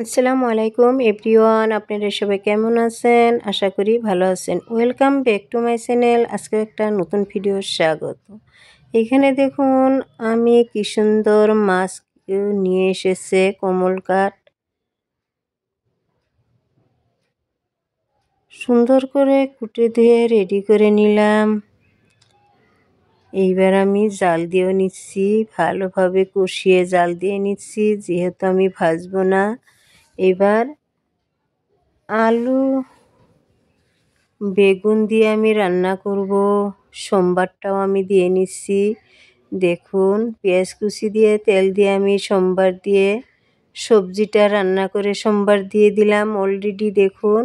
আসসালামু আলাইকুম এভরিওয়ান, আপনারা সবাই কেমন আছেন? আশা করি ভালো আছেন। Welcome back to my channel. আজকে একটা নতুন ভিডিও স্বাগত। এখানে দেখুন আমি কি সুন্দর মাছ নিয়ে এসেছে কমলকাট। সুন্দর করে কুটে ধুয়ে রেডি করে নিলাম। এইবার আমি জাল দিয়েও নিচ্ছি, ভালোভাবে কষিয়ে জাল দিয়ে নিচ্ছি, যেহেতু আমি ভাজবো না। এবার আলু বেগুন দিয়ে আমি রান্না করব। সোমবারটাও আমি দিয়ে নিচ্ছি। দেখুন পেঁয়াজ কুচি দিয়ে তেল দিয়ে আমি সোমবার দিয়ে সবজিটা রান্না করে সোমবার দিয়ে দিলাম। অলরেডি দেখুন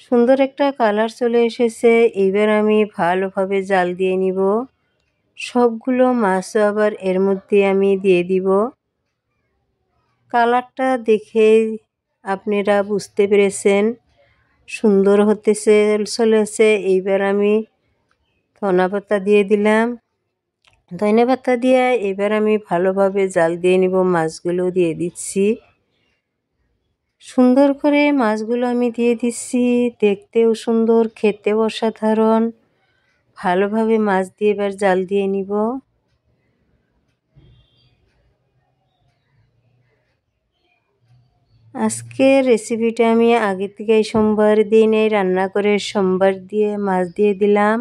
সুন্দর একটা কালার চলে এসেছে। এবার আমি ভালোভাবে জাল দিয়ে নিব। সবগুলো মাছও আবার এর মধ্যে আমি দিয়ে দিব। কালারটা দেখে আপনারা বুঝতে পেরেছেন সুন্দর হতেছে চলেছে। এইবার আমি ধনেপাতা দিয়ে দিলাম। ধনেপাতা দিয়ে এবার আমি ভালোভাবে জাল দিয়ে নিব। মাছগুলো দিয়ে দিচ্ছি। সুন্দর করে মাছগুলো আমি দিয়ে দিচ্ছি। দেখতেও সুন্দর, খেতেও অসাধারণ। ভালোভাবে মাছ দিয়ে এবার জাল দিয়ে নিব। আজকের রেসিপিটা আমি আগে থেকেই সোমবার দিনে রান্না করে সোমবার দিয়ে মাছ দিয়ে দিলাম।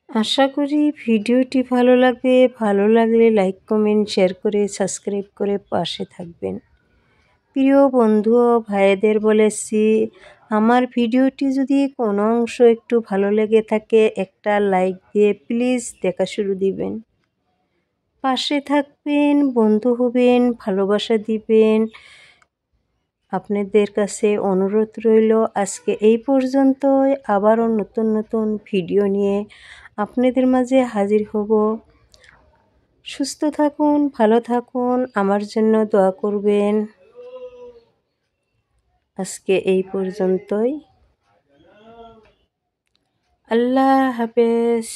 আশা করি ভিডিওটি ভালো লাগবে। ভালো লাগলে লাইক কমেন্ট শেয়ার করে সাবস্ক্রাইব করে পাশে থাকবেন। প্রিয় বন্ধু ও ভাইদের বলেছি, আমার ভিডিওটি যদি কোনো অংশ একটু ভালো লেগে থাকে একটা লাইক দিয়ে প্লিজ দেখা শুরু দিবেন। পাশে থাকবেন, বন্ধু হবেন, ভালোবাসা দিবেন। আপনাদের কাছে অনুরোধ রইল। আজকে এই পর্যন্তই। আবারও নতুন নতুন ভিডিও নিয়ে আপনাদের মাঝে হাজির হব। সুস্থ থাকুন, ভালো থাকুন, আমার জন্য দোয়া করবেন। আজকে এই পর্যন্তই। আল্লাহ হাফেজ।